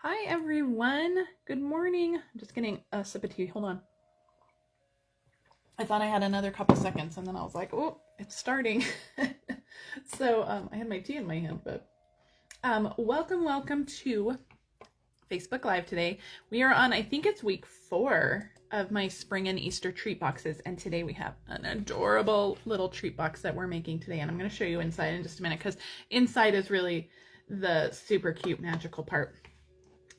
Hi everyone, good morning. I'm just getting a sip of tea, hold on. I thought I had another couple seconds and then I was like, oh, it's starting. So I had my tea in my hand, but welcome to Facebook Live today. We are on, I think it's week 4 of my spring and Easter treat boxes, and today we have an adorable little treat box that we're making today, and I'm going to show you inside in just a minute because inside is really the super cute magical part.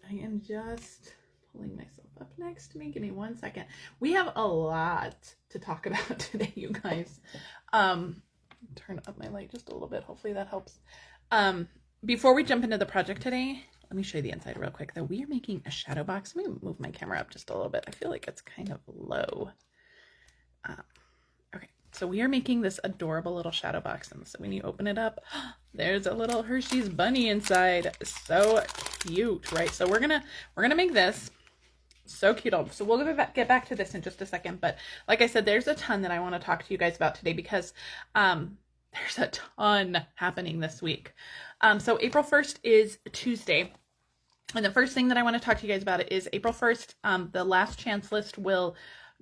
I am just pulling myself up next to me. Give me 1 second. We have a lot to talk about today, you guys. Turn up my light just a little bit. Hopefully that helps. Before we jump into the project today, let me show you the inside real quick. Though we are making a shadow box. Let me move my camera up just a little bit. I feel like it's kind of low. Okay, so we are making this adorable little shadow box, and so when you open it up, there's a little Hershey's bunny inside. So cute, right? So we're gonna make this so cute. So we'll get back to this in just a second, but like I said, there's a ton that I want to talk to you guys about today because there's a ton happening this week. So April 1st is Tuesday, and the first thing that I want to talk to you guys about is April 1st. The last chance list will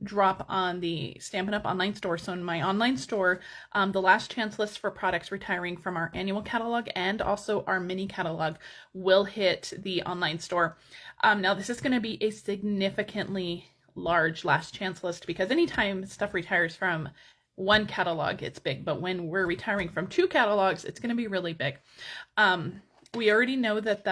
drop on the Stampin' Up online store. So in my online store, the last chance list for products retiring from our annual catalog and also our mini catalog will hit the online store. Now this is going to be a significantly large last chance list because anytime stuff retires from one catalog, it's big, but when we're retiring from 2 catalogs, it's going to be really big. We already know that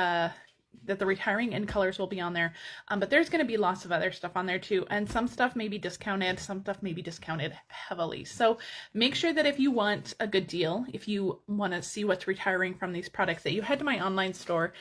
the retiring in colors will be on there, but there's going to be lots of other stuff on there too, and some stuff may be discounted, some stuff may be discounted heavily. So make sure that if you want a good deal, if you want to see what's retiring from these products, that you head to my online store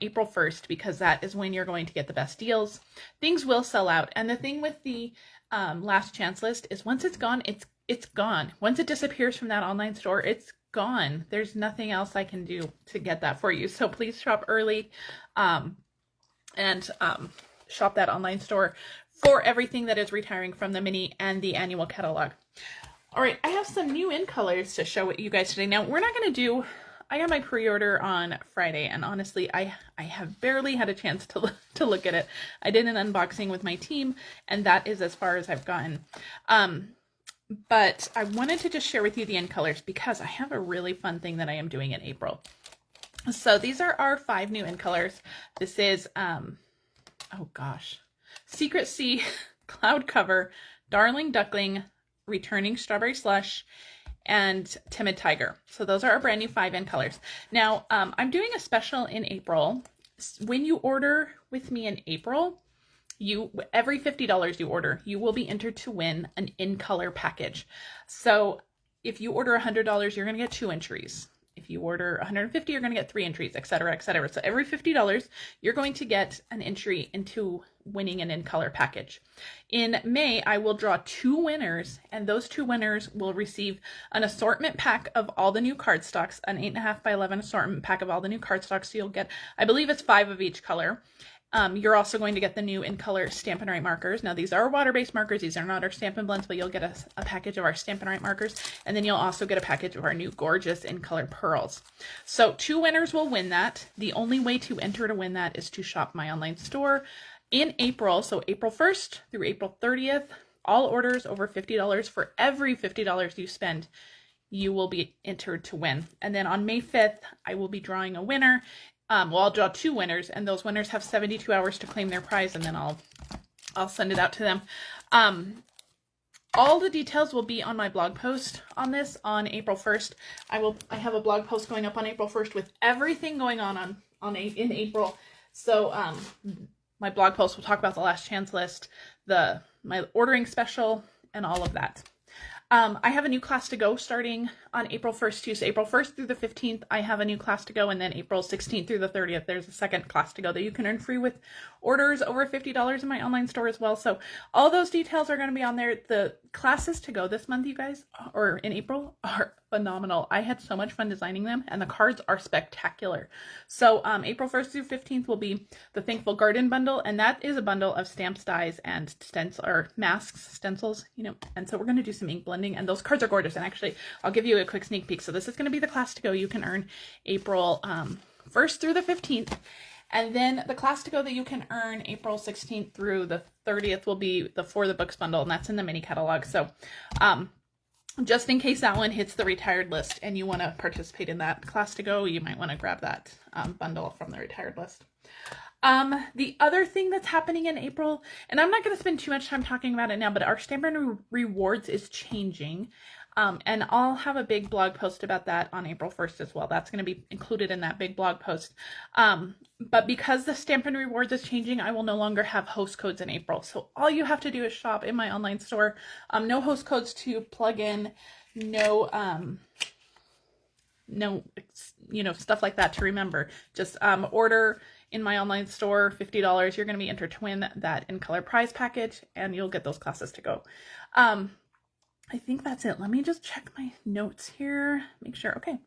April 1st, because that is when you're going to get the best deals. Things will sell out, and the thing with the last chance list is once it's gone, it's gone. Once it disappears from that online store, it's gone. There's nothing else I can do to get that for you. So please shop early and shop that online store for everything that is retiring from the mini and the annual catalog. All right, I have some new in colors to show you guys today. Now we're not going to do, I got my pre-order on Friday, and honestly, I have barely had a chance to look at it. I did an unboxing with my team, and that is as far as I've gotten. But I wanted to just share with you the in colors because I have a really fun thing that I am doing in April. So these are our 5 new in colors. This is, oh gosh, Secret Sea, Cloud Cover, Darling Duckling, Returning Strawberry Slush, and Timid Tiger. So those are our brand new 5 in colors. Now, I'm doing a special in April. When you order with me in April, every $50 you order, you will be entered to win an in color package. So if you order $100, you're going to get 2 entries. If you order $150, you're going to get 3 entries, etc., etc. So every $50, you're going to get an entry into winning an in color package. In May, I will draw 2 winners, and those 2 winners will receive an assortment pack of all the new cardstocks, an 8.5 by 11 assortment pack of all the new cardstocks. So you'll get, I believe it's 5 of each color. You're also going to get the new in color Stampin' Right markers. Now these are water-based markers. These are not our Stampin' Blends, but you'll get a package of our Stampin' Right markers. And then you'll also get a package of our new gorgeous in color pearls. So 2 winners will win that. The only way to enter to win that is to shop my online store in April. So April 1st through April 30th, all orders over $50, for every $50 you spend, you will be entered to win. And then on May 5th, I will be drawing a winner. Well, I'll draw 2 winners, and those winners have 72 hours to claim their prize, and then I'll send it out to them. All the details will be on my blog post on this on April 1st. I have a blog post going up on April 1st with everything going on in April. So my blog post will talk about the last chance list, my ordering special, and all of that. I have a new class to go starting on April 1st too. So April 1st through the 15th, I have a new class to go. And then April 16th through the 30th, there's a second class to go that you can earn free with orders over $50 in my online store as well. So all those details are going to be on there. The classes to go this month, you guys, or in April, are phenomenal. I had so much fun designing them, and the cards are spectacular. So April 1st through 15th will be the Thankful Garden bundle, and that is a bundle of stamps, dies, and masks, stencils, and so we're going to do some ink blending, and those cards are gorgeous. And actually, I'll give you a quick sneak peek. So this is going to be the class to go. You can earn April 1st through the 15th. And then the class to go that you can earn April 16th through the 30th will be the For the Books bundle, and that's in the mini catalog. So just in case that one hits the retired list and you want to participate in that class to go, you might want to grab that bundle from the retired list. The other thing that's happening in April, and I'm not going to spend too much time talking about it now, but our Stampin' Rewards is changing. And I'll have a big blog post about that on April 1st as well. That's going to be included in that big blog post. But because the Stampin' Rewards is changing, I will no longer have host codes in April. So all you have to do is shop in my online store. No host codes to plug in, no, stuff like that to remember. Just order in my online store, $50. You're going to be entered to win that in color prize package, and you'll get those classes to go. I think that's it. Let me just check my notes here. Make sure. Okay.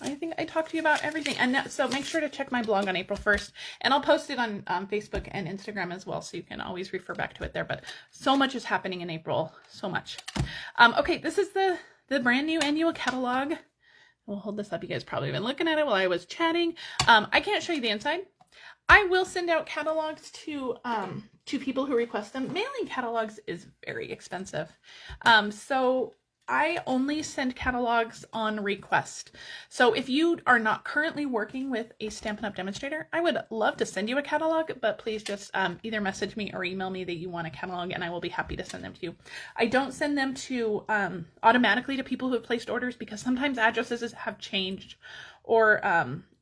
I think I talked to you about everything. And so make sure to check my blog on April 1st. And I'll post it on Facebook and Instagram as well. So you can always refer back to it there. But so much is happening in April. So much. Okay. This is the brand new annual catalog. We'll hold this up. You guys probably been looking at it while I was chatting. I can't show you the inside. I will send out catalogs to people who request them. Mailing catalogs is very expensive. So I only send catalogs on request. So if you are not currently working with a Stampin' Up! Demonstrator, I would love to send you a catalog, but please just either message me or email me that you want a catalog, and I will be happy to send them to you. I don't send them to automatically to people who have placed orders, because sometimes addresses have changed, or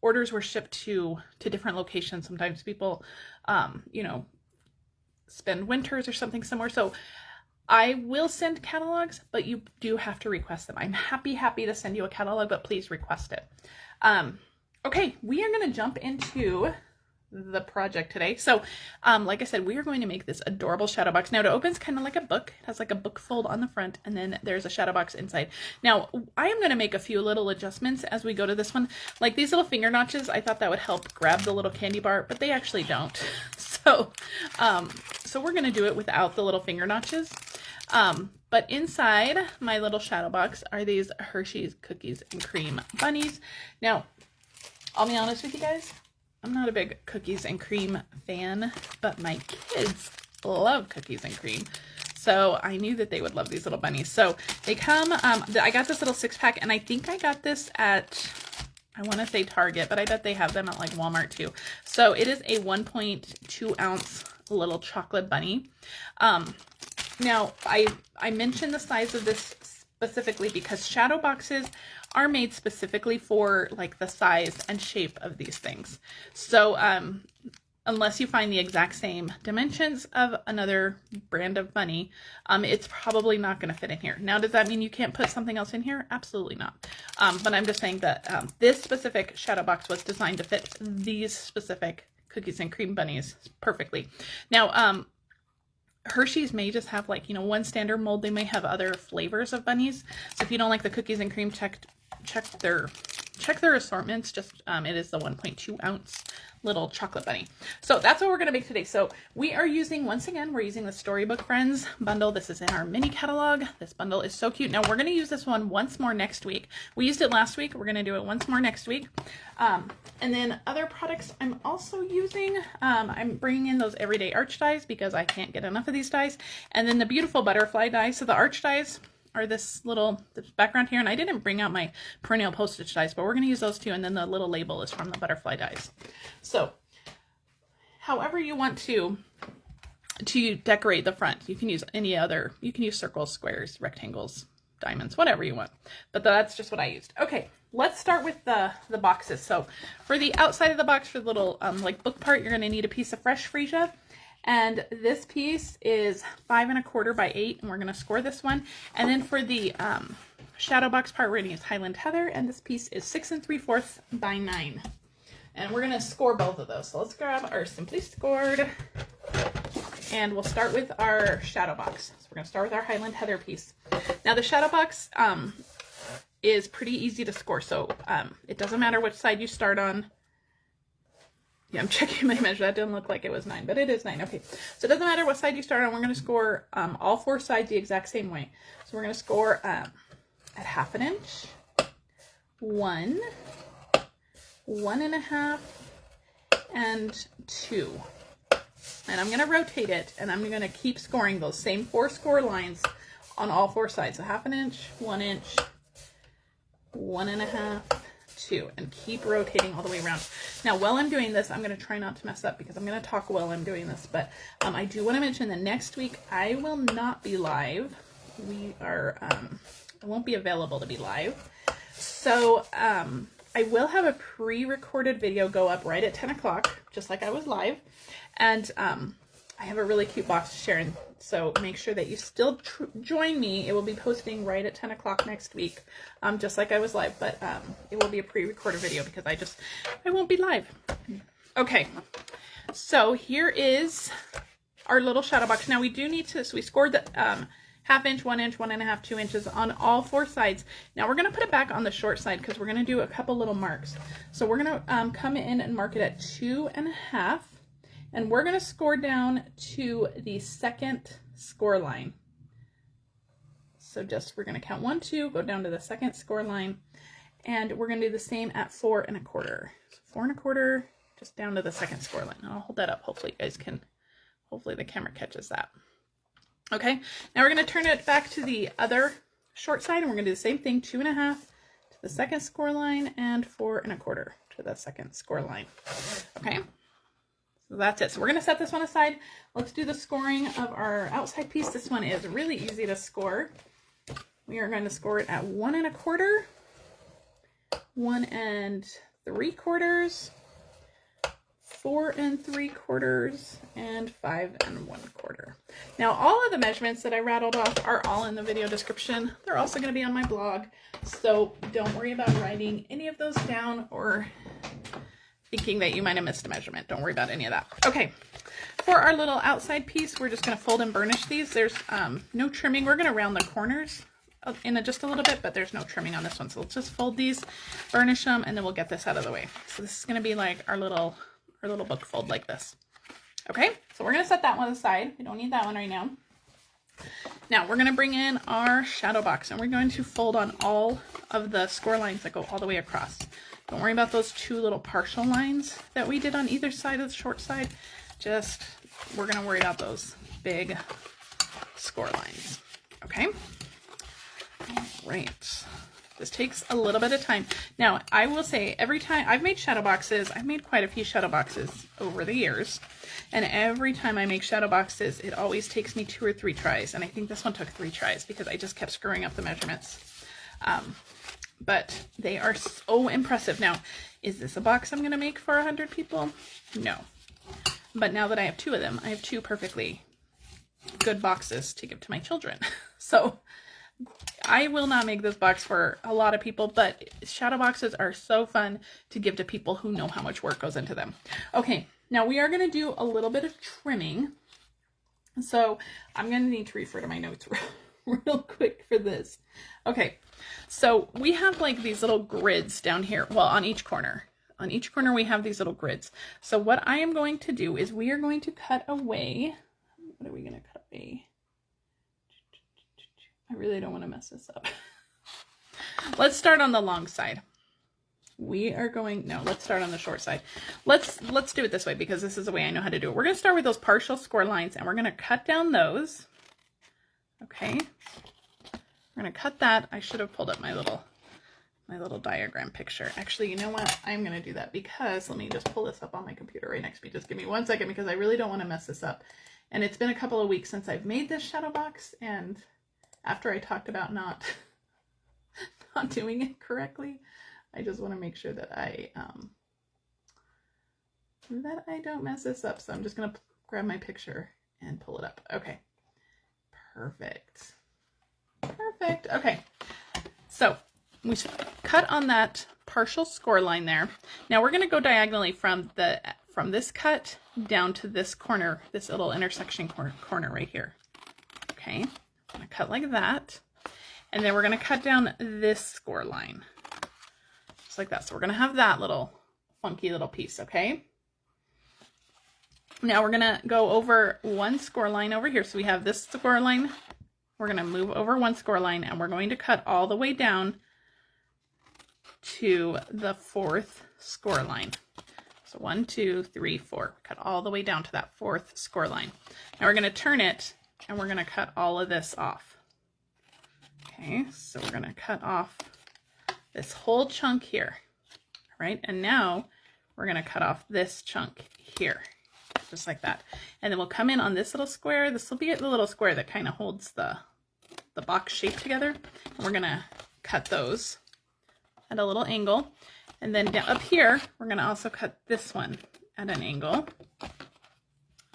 orders were shipped to different locations. Sometimes people, spend winters or something somewhere. So I will send catalogs, but you do have to request them. I'm happy to send you a catalog, but please request it. Okay, we are going to jump into the project today. So, like I said, we are going to make this adorable shadow box. Now, it opens kind of like a book. It has like a book fold on the front, and then there's a shadow box inside. Now, I am going to make a few little adjustments as we go to this one. Like these little finger notches, I thought that would help grab the little candy bar, but they actually don't. So we're going to do it without the little finger notches. But inside my little shadow box are these Hershey's Cookies and Cream Bunnies. Now, I'll be honest with you guys, I'm not a big cookies and cream fan, but my kids love cookies and cream. So I knew that they would love these little bunnies. So they come, I got this little 6-pack, and I think I got this at, I want to say Target, but I bet they have them at like Walmart too. So it is a 1.2 ounce little chocolate bunny. Now I mentioned the size of this specifically because shadow boxes are made specifically for like the size and shape of these things. So unless you find the exact same dimensions of another brand of bunny, it's probably not going to fit in here. Now, does that mean you can't put something else in here? Absolutely not. But I'm just saying that this specific shadow box was designed to fit these specific cookies and cream bunnies perfectly. Now, Hershey's may just have like, one standard mold. They may have other flavors of bunnies. So if you don't like the cookies and cream, check their assortments. Just it is the 1.2 ounce little chocolate bunny. So that's what we're going to make today. So we are using, once again, we're using the Storybook Friends Bundle. This is in our mini catalog. This bundle is so cute. Now we're going to use this one once more next week. We used it last week. We're going to do it once more next week. And then other products I'm also using, I'm bringing in those everyday arch dies because I can't get enough of these dies. And then the beautiful butterfly dies. So the arch dies are this background here, and I didn't bring out my perennial postage dies, but we're going to use those too. And then the little label is from the butterfly dies. So however you want to decorate the front, you can use you can use circles, squares, rectangles, diamonds, whatever you want. But that's just what I used. Okay, let's start with the boxes. So for the outside of the box, for the little like book part, you're going to need a piece of fresh freesia. And this piece is 5 1/4 by 8, and we're going to score this one. And then for the shadow box part, we're going to use Highland Heather, and this piece is 6 3/4 by 9. And we're going to score both of those. So let's grab our Simply Scored, and we'll start with our shadow box. So we're going to start with our Highland Heather piece. Now the shadow box is pretty easy to score, so it doesn't matter which side you start on. Yeah, I'm checking my measure. That didn't look like it was 9, but it is 9. Okay, so it doesn't matter what side you start on. We're going to score all 4 sides the exact same way. So we're going to score at 1/2 inch, 1, 1 1/2, and 2. And I'm going to rotate it, and I'm going to keep scoring those same 4 score lines on all 4 sides. So 1/2 inch, 1 inch, 1 1/2, 2, and keep rotating all the way around. Now, while I'm doing this, I'm going to try not to mess up because I'm going to talk while I'm doing this, but I do want to mention that next week I will not be live. I won't be available to be live. So I will have a pre-recorded video go up right at 10 o'clock, just like I was live. And I have a really cute box to share. And so make sure that you still join me. It will be posting right at 10 o'clock next week, just like I was live. But it will be a pre-recorded video because I won't be live. Okay, so here is our little shadow box. Now we do need to, so we scored the 1/2 inch, 1 inch, 1 1/2, 2 inches on all 4 sides. Now we're going to put it back on the short side because we're going to do a couple little marks. So we're going to come in and mark it at 2 1/2, and we're going to score down to the 2nd score line. So we're going to count 1, 2, go down to the 2nd score line, and we're going to do the same at 4 1/4. So 4 1/4, just down to the 2nd score line. I'll hold that up. Hopefully you guys can, hopefully the camera catches that. Okay, now we're going to turn it back to the other short side, and we're going to do the same thing, 2 1/2 to the 2nd score line and 4 1/4 to the 2nd score line. Okay, so that's it. So we're going to set this one aside. Let's do the scoring of our outside piece. This one is really easy to score. We are going to score it at 1 1/4, 1 3/4, 4 3/4, and 5 1/4. Now, all of the measurements that I rattled off are all in the video description. They're also going to be on my blog, so don't worry about writing any of those down or thinking that you might have missed a measurement. Don't worry about any of that. Okay, for our little outside piece, we're just going to fold and burnish these. There's no trimming. We're going to round the corners in just a little bit, but there's no trimming on this one. So let's just fold these, burnish them, and then we'll get this out of the way. So this is going to be like our little book fold like this. Okay, so we're going to set that one aside. We don't need that one right now. Now we're going to bring in our shadow box, and we're going to fold on all of the score lines that go all the way across. Don't worry about those 2 little partial lines that we did on either side of the short side. We're going to worry about those big score lines. Okay. All right. This takes a little bit of time. Now, I will say, every time I've made shadow boxes, I've made quite a few shadow boxes over the years. And every time I make shadow boxes, it always takes me 2 or 3 tries. And I think this one took 3 tries because I just kept screwing up the measurements. But they are so impressive. Now, is this a box I'm going to make for 100 people? No. But now that I have 2 of them, I have 2 perfectly good boxes to give to my children. So I will not make this box for a lot of people, but shadow boxes are so fun to give to people who know how much work goes into them. Okay, now we are going to do a little bit of trimming. So I'm going to need to refer to my notes real quick for this. Okay, so we have like these little grids down here. Well, on each corner. On each corner we have these little grids. So what I am going to do is we are going to cut away. What are we going to cut away? I really don't want to mess this up. Let's start on the long side. Let's start on the short side. Let's do it this way because this is the way I know how to do it. We're going to start with those partial score lines, and we're going to cut down those. Okay. We're going to cut that. I should have pulled up my little diagram picture. Actually, you know what? I'm going to do that because let me just pull this up on my computer right next to me. Just give me 1 second because I really don't want to mess this up. And it's been a couple of weeks since I've made this shadow box, and after I talked about not doing it correctly, I just want to make sure that I don't mess this up. So I'm just going to grab my picture and pull it up. Okay. Perfect. Perfect. Okay. So we cut on that partial score line there. Now we're going to go diagonally from this cut down to this corner, this little intersection corner right here. Okay. I'm going to cut like that, and then we're going to cut down this score line, just like that. So we're going to have that little funky little piece, okay? Now we're going to go over 1 score line over here. So we have this score line. We're going to move over 1 score line, and we're going to cut all the way down to the 4th score line. So So 1, 2, 3, 4. Cut all the way down to that 4th score line. Now we're going to turn it and we're going to cut all of this off. Okay, so we're going to cut off this whole chunk here. All right, and now we're going to cut off this chunk here, just like that. And then we'll come in on this little square. This will be the little square that kind of holds the box shape together. And we're going to cut those at a little angle. And then down up here, we're going to also cut this one at an angle.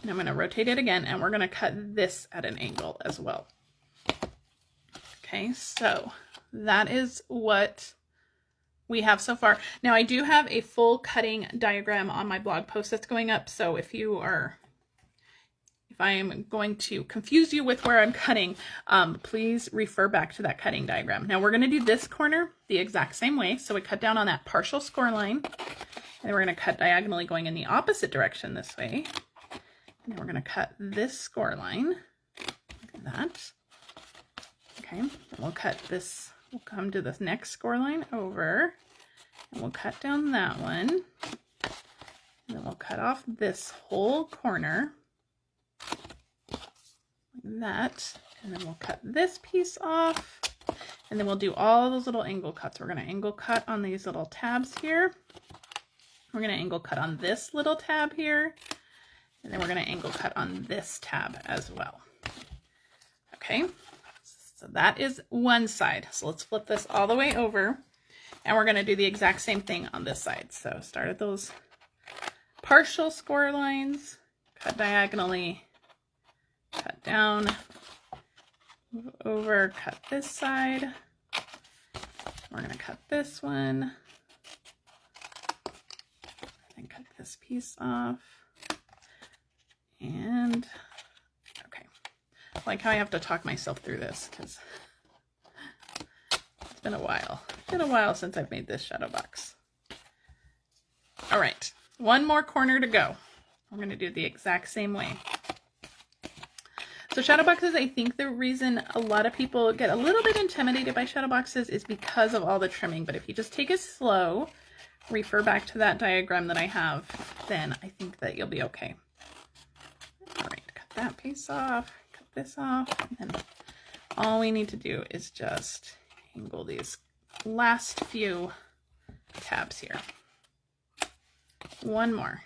And I'm going to rotate it again, and we're going to cut this at an angle as well. Okay, so that is what we have so far. Now I do have a full cutting diagram on my blog post that's going up. So if I am going to confuse you with where I'm cutting, please refer back to that cutting diagram. Now we're going to do this corner the exact same way. So we cut down on that partial score line, and we're going to cut diagonally going in the opposite direction this way. And then we're going to cut this score line like that. Okay, and we'll cut this, we'll come to this next score line over, and we'll cut down that one. And then we'll cut off this whole corner like that, and then we'll cut this piece off, and then we'll do all those little angle cuts. We're going to angle cut on these little tabs here. We're going to angle cut on this little tab here, and then we're going to angle cut on this tab as well. Okay, so that is one side. So let's flip this all the way over, and we're going to do the exact same thing on this side. So start at those partial score lines, cut diagonally, cut down, move over, cut this side. We're going to cut this one, and cut this piece off. And okay, I like how I have to talk myself through this because it's been a while. It's been a while since I've made this shadow box. All right, one more corner to go. We're going to do it the exact same way. So shadow boxes, I think the reason a lot of people get a little bit intimidated by shadow boxes is because of all the trimming. But if you just take it slow, refer back to that diagram that I have, then I think that you'll be okay. All right, cut that piece off, cut this off, and then all we need to do is just angle these last few tabs here. One more.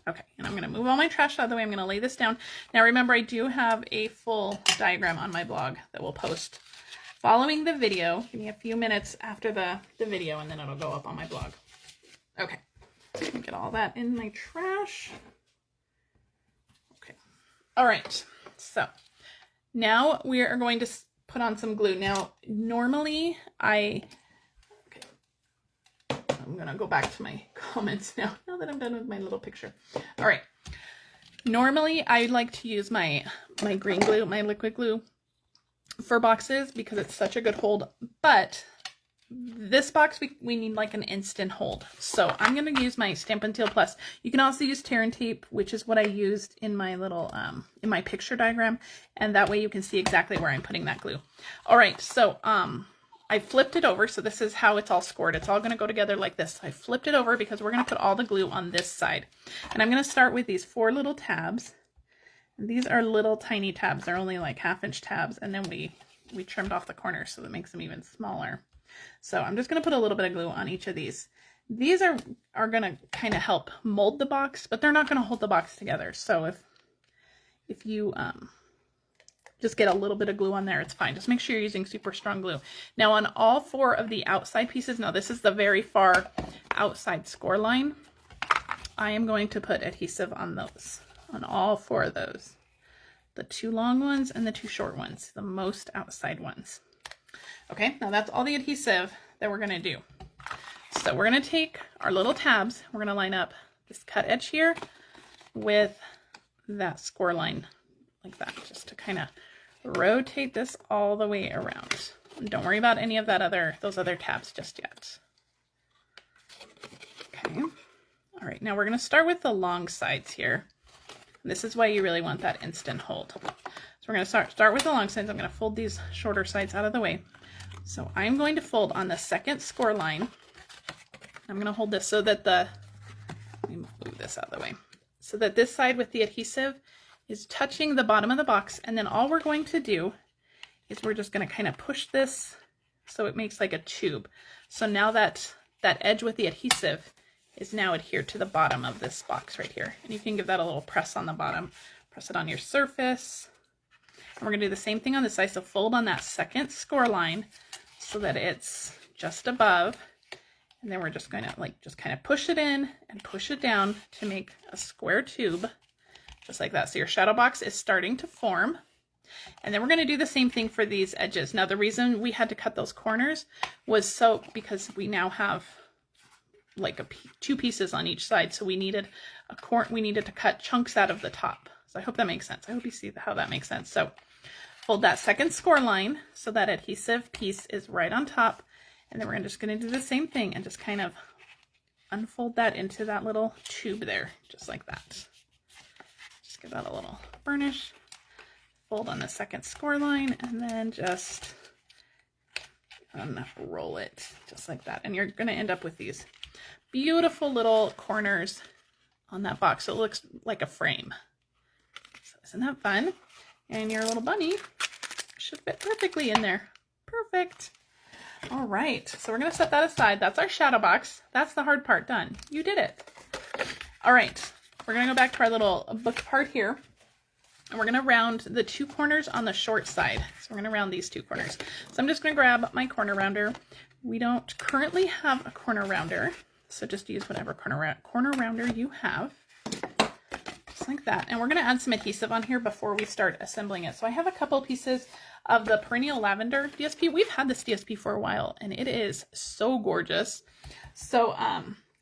Okay, and I'm going to move all my trash out of the way. I'm going to lay this down. Now remember, I do have a full diagram on my blog that we'll post following the video. Give me a few minutes after the video, and then it'll go up on my blog. Okay, so let me get all that in my trash. Okay, all right, so now we are going to put on some glue. Now, normally I'm going to go back to my comments now that I'm done with my little picture. All right. Normally, I like to use my green glue, my liquid glue for boxes because it's such a good hold. But this box, we need like an instant hold. So I'm going to use my Stampin' Up Plus. You can also use tear and tape, which is what I used in my little, in my picture diagram. And that way you can see exactly where I'm putting that glue. All right. So, I flipped it over, so this is how it's all scored. It's all going to go together like this. I flipped it over because we're going to put all the glue on this side. And I'm going to start with these 4 little tabs. And these are little tiny tabs. They're only like 1/2-inch tabs. And then we trimmed off the corners, so that makes them even smaller. So I'm just going to put a little bit of glue on each of these. These are going to kind of help mold the box, but they're not going to hold the box together. So if you just get a little bit of glue on there, it's fine. Just make sure you're using super strong glue. Now on all 4 of the outside pieces, now this is the very far outside score line, I am going to put adhesive on those, on all 4 of those. The 2 long ones and the 2 short ones, the most outside ones. Okay, now that's all the adhesive that we're gonna do. So we're gonna take our little tabs, we're gonna line up this cut edge here with that score line like that, just to kind of rotate this all the way around. And don't worry about any of those other tabs just yet. Okay. All right, now we're going to start with the long sides here. This is why you really want that instant hold. So we're going to start with the long sides. I'm going to fold these shorter sides out of the way. So I'm going to fold on the second score line. I'm going to hold this so that let me move this out of the way so that this side with the adhesive is touching the bottom of the box. And then all we're going to do is we're just going to kind of push this so it makes like a tube. So now that edge with the adhesive is now adhered to the bottom of this box right here. And you can give that a little press on the bottom, press it on your surface. And we're gonna do the same thing on this side. So fold on that second score line so that it's just above. And then we're just gonna just kind of push it in and push it down to make a square tube, just like that. So your shadow box is starting to form. And then we're gonna do the same thing for these edges. Now the reason we had to cut those corners was because we now have like two pieces on each side. So we needed to cut chunks out of the top. So I hope that makes sense. I hope you see how that makes sense. So fold that second score line so that adhesive piece is right on top. And then we're just going to do the same thing and just kind of unfold that into that little tube there, just like that. Just give that a little burnish. Fold on the second score line and then just unroll it just like that. And you're going to end up with these beautiful little corners on that box. So it looks like a frame. So isn't that fun? And your little bunny should fit perfectly in there. Perfect. All right. So we're going to set that aside. That's our shadow box. That's the hard part done. You did it. All right. We're going to go back to our little book part here. And we're going to round the two corners on the short side. So we're going to round these two corners. So I'm just going to grab my corner rounder. We don't currently have a corner rounder, so just use whatever corner rounder you have. Just like that. And we're going to add some adhesive on here before we start assembling it. So I have a couple pieces of the Perennial Lavender DSP. We've had this DSP for a while, and it is so gorgeous. So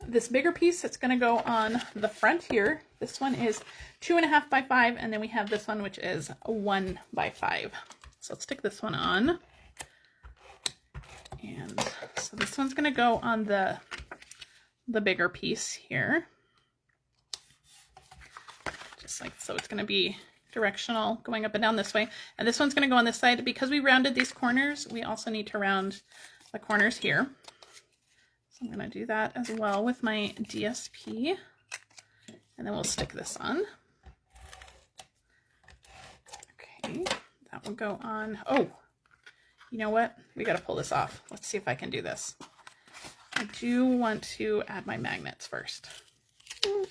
this bigger piece, it's going to go on the front here. This one is 2.5 by 5, and then we have this one, which is 1 by 5. So let's stick this one on. And so this one's going to go on the bigger piece here. Just like so, it's going to be directional going up and down this way. And this one's going to go on this side. Because we rounded these corners, we also need to round the corners here. So I'm going to do that as well with my DSP. And then we'll stick this on. Okay, that will go on. Oh, you know what? We got to pull this off. Let's see if I can do this. I do want to add my magnets first. Let's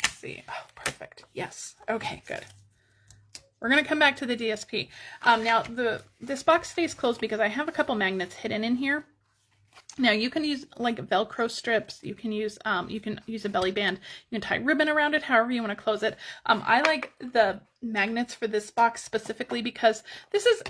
see. Oh, perfect. Yes. Okay, good. We're going to come back to the DSP. Now, this box stays closed because I have a couple magnets hidden in here. Now you can use like Velcro strips. You can use a belly band. You can tie ribbon around it, however you want to close it. I like the magnets for this box specifically because this is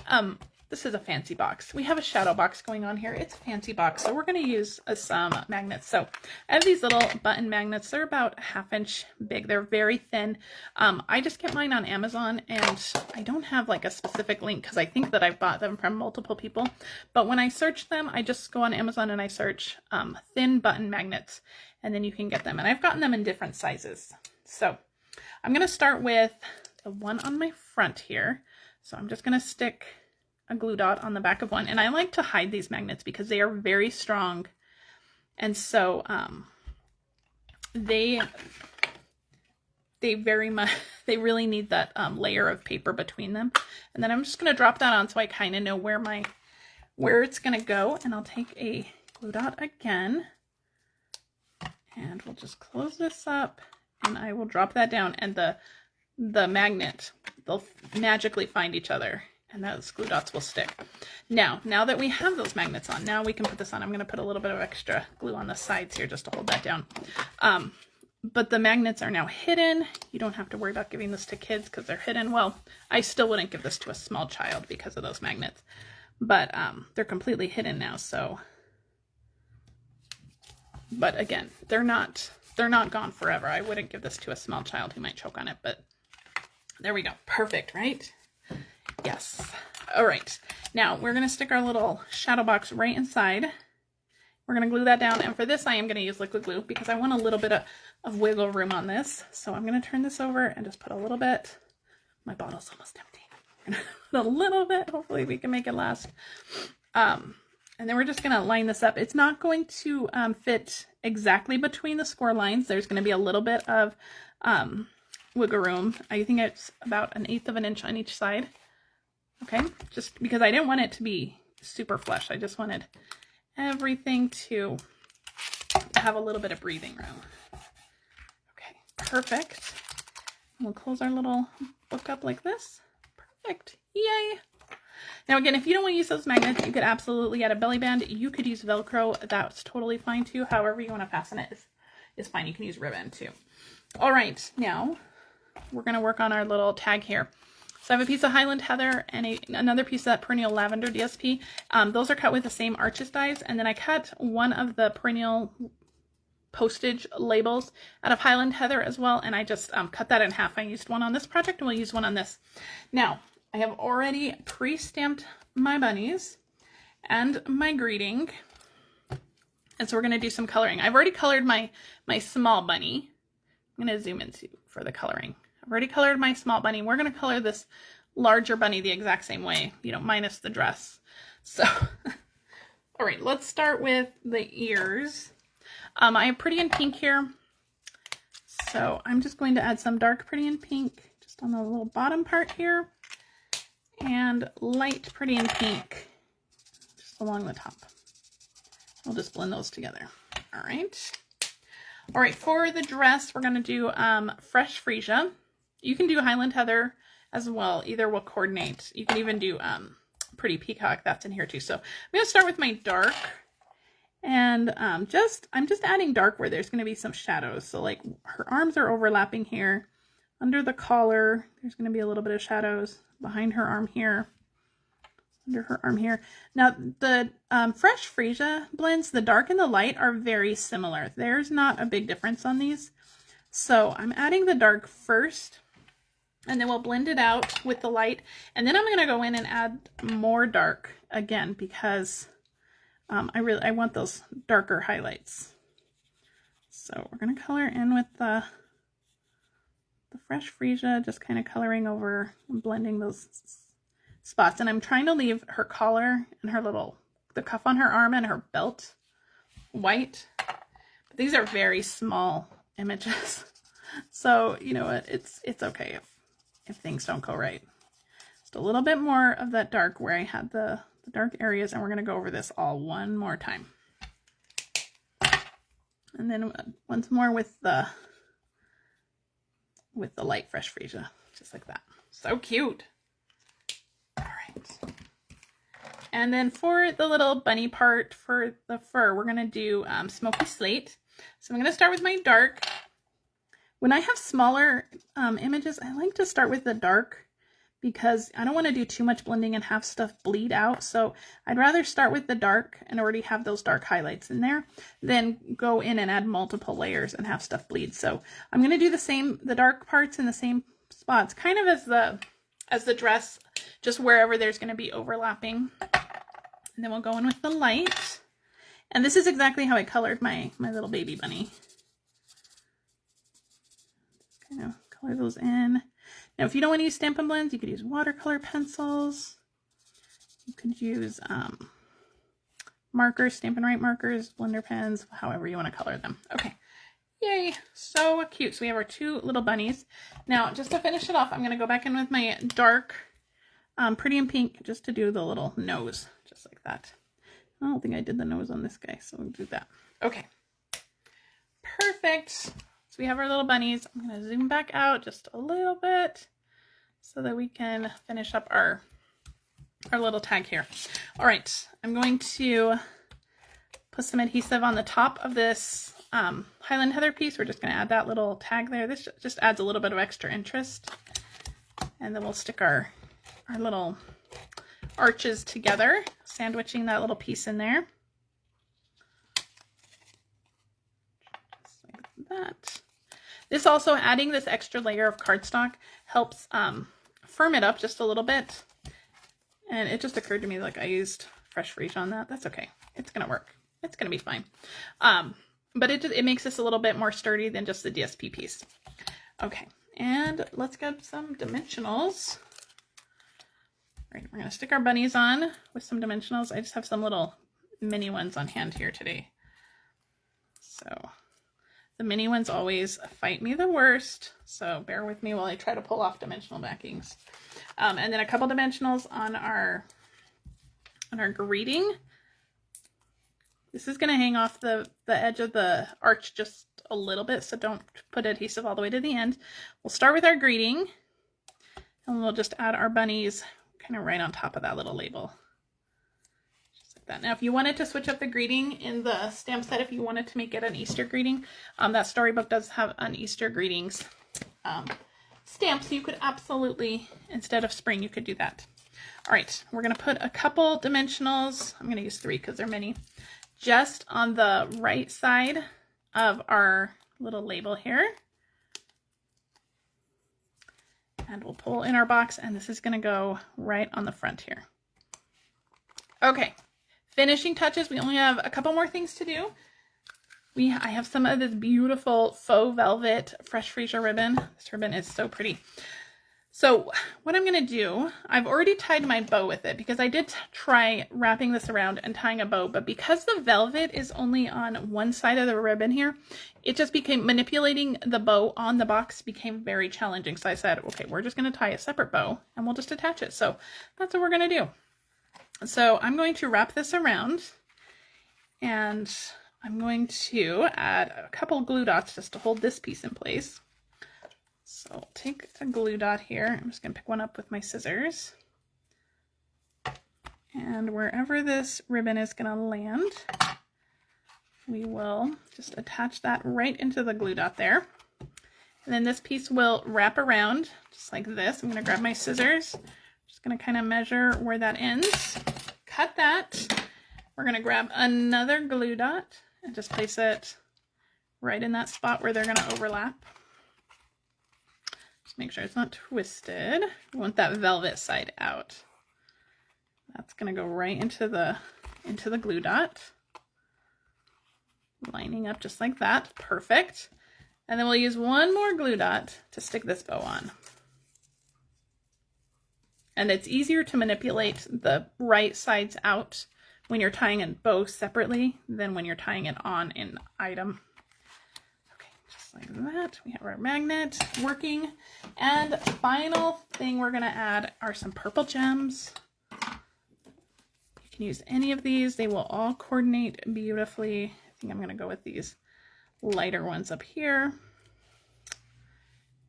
a fancy box. We have a shadow box going on here. It's a fancy box, so we're going to use some magnets. So I have these little button magnets. They're about 1/2 inch big. They're very thin. I just get mine on Amazon, and I don't have like a specific link because I think that I've bought them from multiple people. But when I search them, I just go on Amazon and I search thin button magnets, and then you can get them. And I've gotten them in different sizes. So I'm going to start with the one on my front here. So I'm just going to stick a glue dot on the back of one, and I like to hide these magnets because they are very strong, and so they really need that layer of paper between them. And then I'm just going to drop that on so I kind of know where it's going to go, and I'll take a glue dot again, and we'll just close this up, and I will drop that down, and the magnet, they'll magically find each other, and those glue dots will stick. Now that we have those magnets on, now we can put this on. I'm going to put a little bit of extra glue on the sides here just to hold that down. But the magnets are now hidden. You don't have to worry about giving this to kids because they're hidden. Well, I still wouldn't give this to a small child because of those magnets. But they're completely hidden now, so. But again, they're not gone forever. I wouldn't give this to a small child who might choke on it, but there we go. Perfect, right? Yes. All right. Now we're going to stick our little shadow box right inside. We're going to glue that down. And for this, I am going to use liquid glue because I want a little bit of wiggle room on this. So I'm going to turn this over and just put a little bit. My bottle's almost empty. I'm going to put a little bit. Hopefully we can make it last. And And then we're just going to line this up. It's not going to fit exactly between the score lines. There's going to be a little bit of wiggle room. I think it's about 1/8 of an inch on each side. Okay, just because I didn't want it to be super flush. I just wanted everything to have a little bit of breathing room. Okay, perfect. We'll close our little book up like this. Perfect. Yay. Now again, if you don't want to use those magnets, you could absolutely add a belly band. You could use Velcro. That's totally fine too. However you want to fasten it is fine. You can use ribbon too. All right, now we're going to work on our little tag here. So I have a piece of Highland Heather and another piece of that Perennial Lavender DSP. Those are cut with the same Arches dies. And then I cut one of the Perennial postage labels out of Highland Heather as well. And I just cut that in half. I used one on this project and we'll use one on this. Now, I have already pre-stamped my bunnies and my greeting. And so we're going to do some coloring. I've already colored my small bunny. I'm going to zoom in for the coloring. I've already colored my small bunny. We're going to color this larger bunny the exact same way, you know, minus the dress. So, all right, let's start with the ears. I have Pretty in Pink here. So I'm just going to add some dark Pretty in Pink just on the little bottom part here. And light Pretty in Pink just along the top. We'll just blend those together. All right. All right, for the dress, we're going to do Fresh Freesia. You can do Highland Heather as well. Either will coordinate. You can even do Pretty Peacock. That's in here too. So I'm going to start with my dark. And I'm just adding dark where there's going to be some shadows. So like her arms are overlapping here. Under the collar, there's going to be a little bit of shadows behind her arm here. Under her arm here. Now the Fresh Freesia blends, the dark and the light are very similar. There's not a big difference on these. So I'm adding the dark first, and then we'll blend it out with the light. And then I'm going to go in and add more dark again because I want those darker highlights. So we're going to color in with the Fresh Freesia, just kind of coloring over and blending those spots. And I'm trying to leave her collar and the cuff on her arm and her belt white. But these are very small images. So, you know what, it's okay if things don't go right. Just a little bit more of that dark where I had the dark areas, and we're going to go over this all one more time. And then once more with the light Fresh Freesia, just like that. So cute. All right. And then for the little bunny part for the fur, we're going to do Smoky Slate. So I'm going to start with my dark. When I have smaller images, I like to start with the dark because I don't want to do too much blending and have stuff bleed out. So I'd rather start with the dark and already have those dark highlights in there, then go in and add multiple layers and have stuff bleed. So I'm going to do the dark parts in the same spots, kind of as the dress, just wherever there's going to be overlapping. And then we'll go in with the light. And this is exactly how I colored my little baby bunny. Just kind of color those in. Now, if you don't want to use Stampin' Blends, you could use watercolor pencils. You could use markers, Stampin' Right markers, blender pens, however you want to color them. Okay, yay, so cute. So we have our two little bunnies. Now, just to finish it off, I'm going to go back in with my dark Pretty in Pink just to do the little nose, just like that. I don't think I did the nose on this guy, so we'll do that. Okay, perfect. So we have our little bunnies. I'm going to zoom back out just a little bit so that we can finish up our little tag here. All right, I'm going to put some adhesive on the top of this Highland Heather piece. We're just going to add that little tag there. This just adds a little bit of extra interest. And then we'll stick our little arches together, sandwiching that little piece in there. Just like that. This also, adding this extra layer of cardstock helps firm it up just a little bit. And it just occurred to me, like, I used Fresh Freesia on that. That's okay. It's going to work. It's going to be fine. But it makes this a little bit more sturdy than just the DSP piece. Okay, and let's get some dimensionals. All right, we're going to stick our bunnies on with some dimensionals. I just have some little mini ones on hand here today. So the mini ones always fight me the worst. So bear with me while I try to pull off dimensional backings. And then a couple dimensionals on our greeting. This is going to hang off the edge of the arch just a little bit, so don't put adhesive all the way to the end. We'll start with our greeting, and we'll just add our bunnies kind of right on top of that little label. Just like that. Now, if you wanted to switch up the greeting in the stamp set, if you wanted to make it an Easter greeting, that storybook does have an Easter greetings stamp, so you could absolutely, instead of spring, you could do that. All right, we're going to put a couple dimensionals. I'm going to use 3 because they're mini. Just on the right side of our little label here. And we'll pull in our box, and this is going to go right on the front here. Okay, finishing touches. We only have a couple more things to do. I have some of this beautiful faux velvet fresh freesia ribbon. This ribbon is so pretty. So what I'm going to do, I've already tied my bow with it because I did try wrapping this around and tying a bow, but because the velvet is only on one side of the ribbon here, it just became, manipulating the bow on the box became very challenging. So I said, okay, we're just going to tie a separate bow and we'll just attach it. So that's what we're going to do. So I'm going to wrap this around, and I'm going to add a couple glue dots just to hold this piece in place. So I'll take a glue dot here. I'm just going to pick one up with my scissors. And wherever this ribbon is going to land, we will just attach that right into the glue dot there. And then this piece will wrap around just like this. I'm going to grab my scissors. Just going to kind of measure where that ends. Cut that. We're going to grab another glue dot and just place it right in that spot where they're going to overlap. Just make sure it's not twisted. We want that velvet side out. That's going to go right into the glue dot. Lining up just like that. Perfect. And then we'll use one more glue dot to stick this bow on. And it's easier to manipulate the right sides out when you're tying a bow separately than when you're tying it on an item. Like that. We have our magnet working, and the final thing we're going to add are some purple gems. You can use any of these. They will all coordinate beautifully. I think I'm going to go with these lighter ones up here,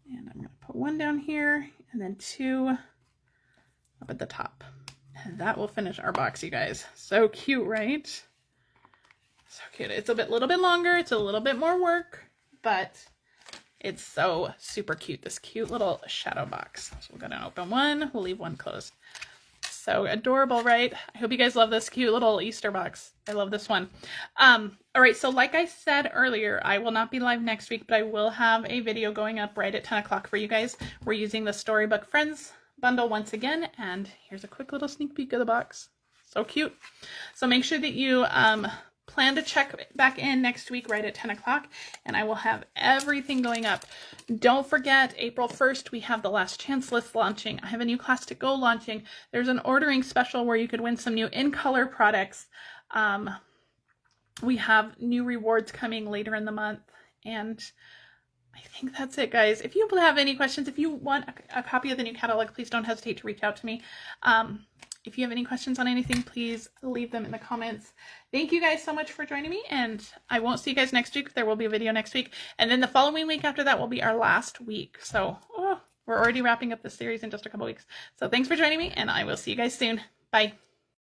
and I'm going to put one down here and then 2 up at the top, and that will finish our box, you guys. So cute, right? So cute. It's a little bit longer. It's a little bit more work, but it's so super cute. This cute little shadow box. So we're going to open one. We'll leave one closed. So adorable, right? I hope you guys love this cute little Easter box. I love this one. All right, so like I said earlier, I will not be live next week, but I will have a video going up right at 10 o'clock for you guys. We're using the Storybook Friends Bundle once again, and here's a quick little sneak peek of the box. So cute. So make sure that you plan to check back in next week right at 10 o'clock, and I will have everything going up. Don't forget, April 1st, we have the Last Chance list launching. I have a new class to go launching. There's an ordering special where you could win some new in-color products. We have new rewards coming later in the month, and I think that's it, guys. If you have any questions, if you want a copy of the new catalog, please don't hesitate to reach out to me. If you have any questions on anything, please leave them in the comments. Thank you guys so much for joining me, and I won't see you guys next week. There will be a video next week, and then the following week after that will be our last week. So we're already wrapping up this series in just a couple weeks. So thanks for joining me, and I will see you guys soon. Bye.